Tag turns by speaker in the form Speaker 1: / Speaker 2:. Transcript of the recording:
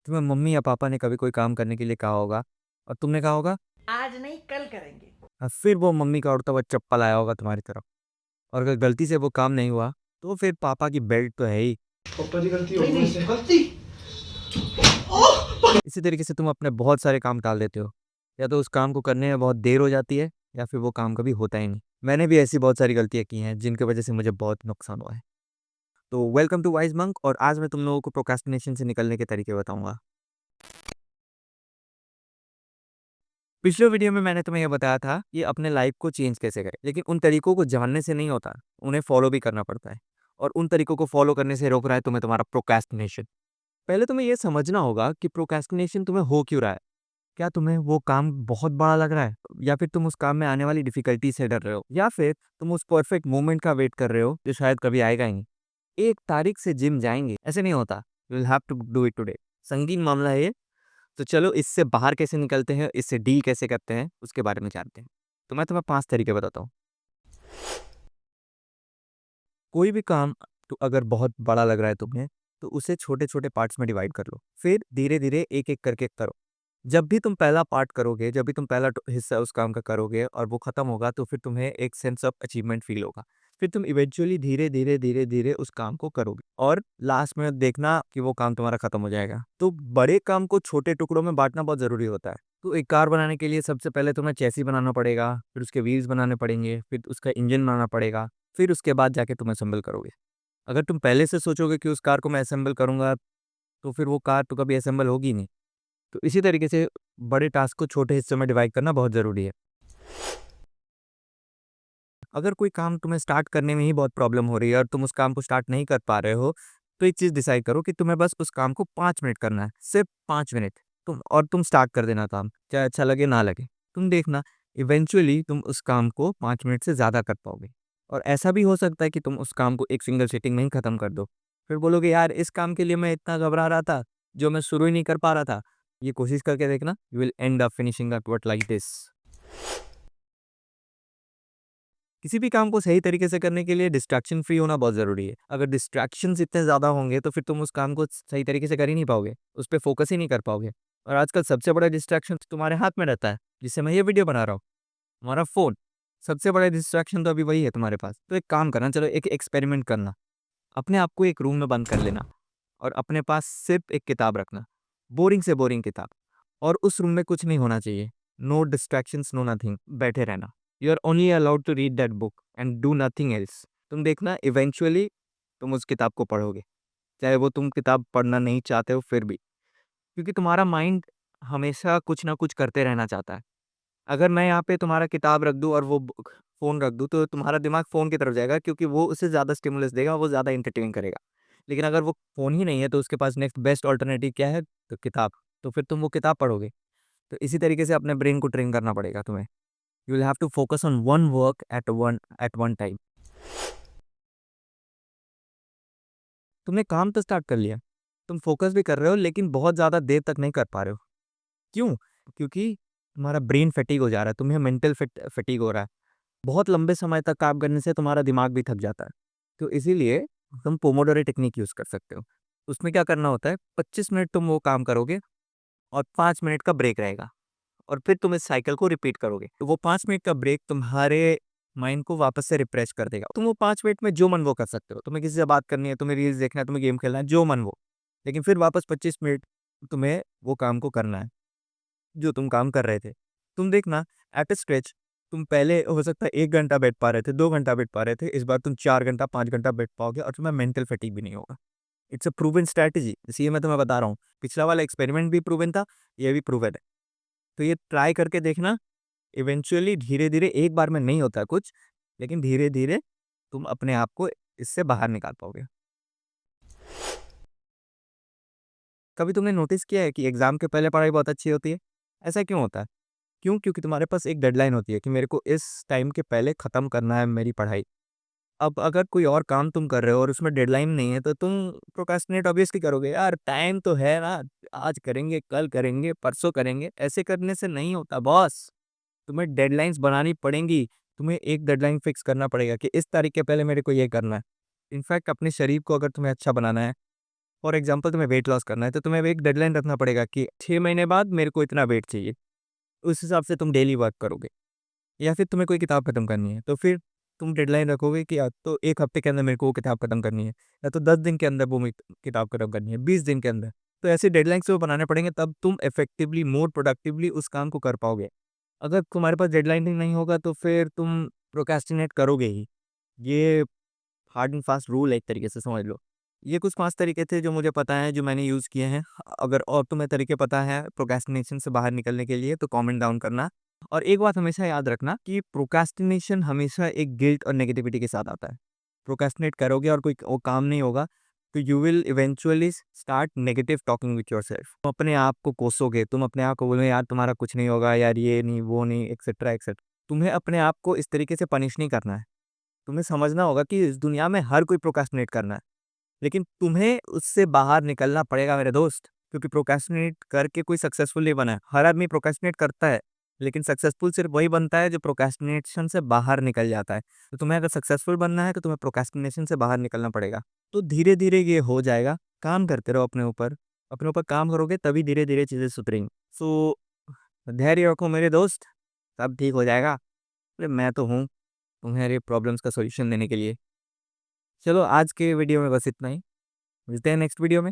Speaker 1: तुम्हें मम्मी या पापा ने कभी कोई काम करने के लिए कहा होगा और तुमने कहा होगा।
Speaker 2: आज नहीं कल करेंगे।
Speaker 1: फिर वो मम्मी का उड़ता हुआ चप्पल आया होगा तुम्हारी तरफ। और अगर गलती से वो काम नहीं हुआ तो फिर पापा की बेल्ट तो है ही।
Speaker 2: पापा की गलती होगी नहीं वैसे। गलती।
Speaker 1: इसी तरीके से तुम अपने बहुत सारे काम टाल देते हो। या तो उस काम को करने में बहुत देर हो जाती है या फिर वो काम कभी होता ही नहीं। मैंने भी ऐसी बहुत सारी गलतियां की हैं जिनकी वजह से मुझे बहुत नुकसान हुआ है। तो वेलकम टू वाइज मंक, और आज मैं तुम लोगों को प्रोक्रास्टिनेशन से निकलने के तरीके बताऊंगा। पिछले वीडियो में मैंने तुम्हें यह बताया था कि अपने लाइफ को चेंज कैसे करें, लेकिन उन तरीकों को जानने से नहीं होता, उन्हें फॉलो भी करना पड़ता है। और उन तरीकों को फॉलो करने से रोक रहा है तुम्हें तुम्हारा प्रोक्रास्टिनेशन। पहले तुम्हें यह समझना होगा कि प्रोक्रास्टिनेशन तुम्हें हो क्यों रहा है। क्या तुम्हें वो काम बहुत बड़ा लग रहा है, या फिर तुम उस काम में आने वाली डिफिकल्टी से डर रहे हो, या फिर तुम उस परफेक्ट मोमेंट का वेट कर रहे हो जो शायद कभी आएगा ही नहीं। एक तारीख से जिम जाएंगे ऐसे नहीं होता। You will have to do it today. संगीन मामला है ये। तो चलो इससे बाहर कैसे निकलते हैं, इससे डील कैसे करते हैं, उसके बारे में जानते हैं। तो मैं तुम्हें 5 तरीके बताता हूँ। कोई भी काम तो अगर बहुत बड़ा लग रहा है तुम्हें, तो उसे छोटे छोटे पार्ट्स में डिवाइड कर लो, फिर धीरे धीरे एक एक करके करो। जब भी तुम पहला पार्ट करोगे, जब भी तुम पहला हिस्सा उस काम का करोगे और वो खत्म होगा, तो फिर तुम्हें एक सेंस ऑफ अचीवमेंट फील होगा। फिर तुम इवेंचुअली धीरे धीरे धीरे धीरे उस काम को करोगे और लास्ट में देखना कि वो काम तुम्हारा खत्म हो जाएगा। तो बड़े काम को छोटे टुकड़ों में बांटना बहुत जरूरी होता है। तो एक कार बनाने के लिए सबसे पहले तुम्हें चैसी बनाना पड़ेगा, फिर उसके व्हील्स बनाने पड़ेंगे, फिर उसका इंजन बनाना पड़ेगा, फिर उसके बाद जाके तुम असेंबल करोगे। अगर तुम पहले से सोचोगे कि उस कार को मैं असेंबल करूंगा, तो फिर वो कार तो कभी असेंबल होगी नहीं। तो इसी तरीके से बड़े टास्क को छोटे हिस्सों में डिवाइड करना बहुत ज़रूरी है। अगर कोई काम तुम्हें स्टार्ट करने में ही बहुत प्रॉब्लम हो रही है और तुम उस काम को स्टार्ट नहीं कर पा रहे हो, तो एक चीज़ डिसाइड करो कि तुम्हें बस उस काम को 5 मिनट करना है, सिर्फ 5 मिनट। तुम स्टार्ट कर देना काम, चाहे अच्छा लगे ना लगे। तुम देखना, इवेंचुअली तुम उस काम को 5 मिनट से ज़्यादा कर पाओगे। और ऐसा भी हो सकता है कि तुम उस काम को एक सिंगल सीटिंग में ही ख़त्म कर दो। फिर बोलोगे यार, इस काम के लिए मैं इतना घबरा रहा था, जो मैं शुरू ही नहीं कर पा रहा था। ये कोशिश करके देखना, you will and up finishing that work like this. किसी भी काम को सही तरीके से करने के लिए डिस्ट्रैक्शन फ्री होना बहुत ज़रूरी है। अगर डिस्ट्रैक्शंस इतने ज़्यादा होंगे तो फिर तुम उस काम को सही तरीके से कर ही नहीं पाओगे, उस पे फोकस ही नहीं कर पाओगे। और आजकल सबसे बड़ा डिस्ट्रैक्शन तुम्हारे हाथ में रहता है, जिससे मैं ये वीडियो बना रहा हूँ, तुम्हारा फ़ोन। सबसे बड़ा डिस्ट्रैक्शन तो अभी वही है तुम्हारे पास। तो एक काम करना, चलो एक एक्सपेरिमेंट करना। अपने आप को एक रूम में बंद कर लेना और अपने पास सिर्फ एक किताब रखना, बोरिंग से बोरिंग किताब। और उस रूम में कुछ नहीं होना चाहिए। नो डिस्ट्रैक्शंस, नो नथिंग, बैठे रहना। You are only allowed to read that book and do nothing else. तुम देखना, इवेंचुअली तुम उस किताब को पढ़ोगे, चाहे वो तुम किताब पढ़ना नहीं चाहते हो फिर भी। क्योंकि तुम्हारा माइंड हमेशा कुछ ना कुछ करते रहना चाहता है। अगर मैं यहाँ पे तुम्हारा किताब रख दूँ और वो फ़ोन रख दूँ, तो तुम्हारा दिमाग फ़ोन की तरफ जाएगा, क्योंकि वो उसे ज़्यादा स्टिमुलस देगा, वो ज़्यादा एंटरटेन करेगा। लेकिन अगर वो फ़ोन ही नहीं है, तो उसके पास नेक्स्ट बेस्ट अल्टरनेटिव क्या है? तो किताब। तो फिर तुम वो किताब पढ़ोगे। तो इसी तरीके से अपने ब्रेन को ट्रेन करना पड़ेगा तुम्हें। You will have to focus on one work at one time. तुमने काम तो स्टार्ट कर लिया, तुम फोकस भी कर रहे हो, लेकिन बहुत ज़्यादा देर तक नहीं कर पा रहे हो। क्यों? क्योंकि तुम्हारा ब्रेन फटीग हो जा रहा है, तुम्हें मेंटल फटीग हो रहा है। बहुत लंबे समय तक काम करने से तुम्हारा दिमाग भी थक जाता है। तो इसीलिए तुम पोमोडोरो टेक्निक यूज़ कर सकते हो। उसमें क्या करना होता है, 25 मिनट तुम वो काम करोगे और 5 मिनट का ब्रेक रहेगा, और फिर तुम इस साइकिल को रिपीट करोगे। तो वो 5 मिनट का ब्रेक तुम्हारे माइंड को वापस से रिफ्रेश कर देगा। तुम वो 5 मिनट में जो मन वो कर सकते हो। तुम्हें किसी से बात करनी है, तुम्हें रील्स देखना है, तुम्हें गेम खेलना है, जो मन वो। लेकिन फिर वापस 25 मिनट तुम्हें वो काम को करना है, जो तुम काम कर रहे थे। तुम देखना, एट अ स्ट्रेच, तुम पहले हो सकता है 1 घंटा बैठ पा रहे थे, 2 घंटा बैठ पा रहे थे, इस बार तुम 4 घंटा, 5 घंटा बैठ पाओगे और तुम्हें मेंटल फटीग भी नहीं होगा। इट्स अ प्रूवन स्ट्रैटेजी, इसलिए मैं तुम्हें बता रहा हूँ। पिछला वाला एक्सपेरिमेंट भी प्रूवन था, ये भी प्रूवन है। तो ये ट्राई करके देखना। इवेंचुअली धीरे-धीरे, एक बार में नहीं होता कुछ, लेकिन धीरे-धीरे तुम अपने आप को इससे बाहर निकाल पाओगे। कभी तुमने नोटिस किया है कि एग्ज़ाम के पहले पढ़ाई बहुत अच्छी होती है? ऐसा क्यों होता है? क्यों? क्योंकि तुम्हारे पास एक डेडलाइन होती है कि मेरे को इस टाइम के पहले ख़त्म करना है मेरी पढ़ाई। अब अगर कोई और काम तुम कर रहे हो और उसमें डेडलाइन नहीं है, तो तुम प्रोक्रास्टिनेट ऑब्वियसली करोगे। यार टाइम तो है ना, आज करेंगे, कल करेंगे, परसों करेंगे। ऐसे करने से नहीं होता बॉस। तुम्हें डेडलाइन्स बनानी पड़ेंगी। तुम्हें एक डेडलाइन फिक्स करना पड़ेगा कि इस तारीख के पहले मेरे को ये करना है। इनफैक्ट अपने शरीर को अगर तुम्हें अच्छा बनाना है, फॉर एग्जांपल तुम्हें वेट लॉस करना है तो तुम्हें एक डेडलाइन रखना पड़ेगा कि 6 महीने बाद मेरे को इतना वेट चाहिए। उस हिसाब से तुम डेली वर्क करोगे। या फिर तुम्हें कोई किताब खत्म करनी है तो फिर तुम डेडलाइन रखोगे कि या तो 1 हफ्ते के अंदर मेरे को वो किताब खत्म करनी है, या तो 10 दिन के अंदर वो किताब खत्म करनी है, 20 दिन के अंदर। तो ऐसे डेडलाइन्स वो बनाने पड़ेंगे, तब तुम इफेक्टिवली मोर प्रोडक्टिवली उस काम को कर पाओगे। अगर तुम्हारे पास डेडलाइन ही नहीं होगा तो फिर तुम प्रोक्रेस्टिनेट करोगे ही। ये हार्ड एंड फास्ट रूल है, एक तरीके से समझ लो। ये कुछ 5 तरीके थे जो मुझे पता है, जो मैंने यूज़ किए हैं। अगर और तुम्हें तरीके पता है प्रोक्रेस्टिनेशन से बाहर निकलने के लिए तो कमेंट डाउन करना। और एक बात हमेशा याद रखना कि प्रोक्रेस्टिनेशन हमेशा एक गिल्ट और नेगेटिविटी के साथ आता है। प्रोक्रेस्टिनेट करोगे और कोई वो काम नहीं होगा तो you will eventually start negative talking with yourself. तुम अपने आप को कोसोगे, तुम अपने आप को बोलोगे यार तुम्हारा कुछ नहीं होगा, यार ये नहीं, वो नहीं, एक्सेट्रा एक्सेट्रा। तुम्हें अपने आप को इस तरीके से पनिश नहीं करना है। तुम्हें समझना होगा कि इस दुनिया में हर कोई प्रोक्रेस्टिनेट करना है, लेकिन तुम्हें उससे बाहर निकलना पड़ेगा मेरे दोस्त, क्योंकि प्रोक्रेस्टिनेट करके कोई सक्सेसफुल नहीं बना है। हर आदमी प्रोक्रेस्टिनेट करता है, लेकिन सक्सेसफुल सिर्फ वही बनता है जो प्रोक्रेस्टिनेशन से बाहर निकल जाता है। तो तुम्हें अगर सक्सेसफुल बनना है तो तुम्हें प्रोक्रेस्टिनेशन से बाहर निकलना पड़ेगा। तो धीरे-धीरे ये हो जाएगा। काम करते रहो अपने ऊपर काम करोगे तभी धीरे-धीरे चीज़ें सुधरेंगी। सो धैर्य रखो मेरे दोस्त, सब ठीक हो जाएगा। अरे मैं तो हूँ तुम्हारे प्रॉब्लम्स का सॉल्यूशन देने के लिए। चलो आज के वीडियो में बस इतना ही। मिलते हैं नेक्स्ट वीडियो में।